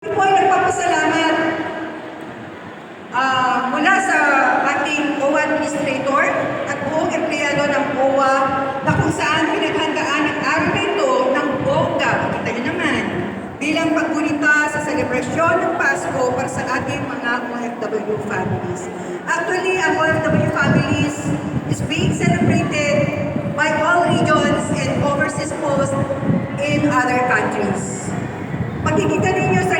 Ako ay nagpapasalamat mula sa ating OWA Administrator at buong empleyado ng OWA na kung saan pinaghandaan ang araw na ito ng bongga, kita niyo naman, bilang paggunita sa selebrasyon ng Pasko para sa ating mga OFW families. Actually, ang OFW families is being celebrated by all regions and overseas posts in other countries. Makikita ninyo sa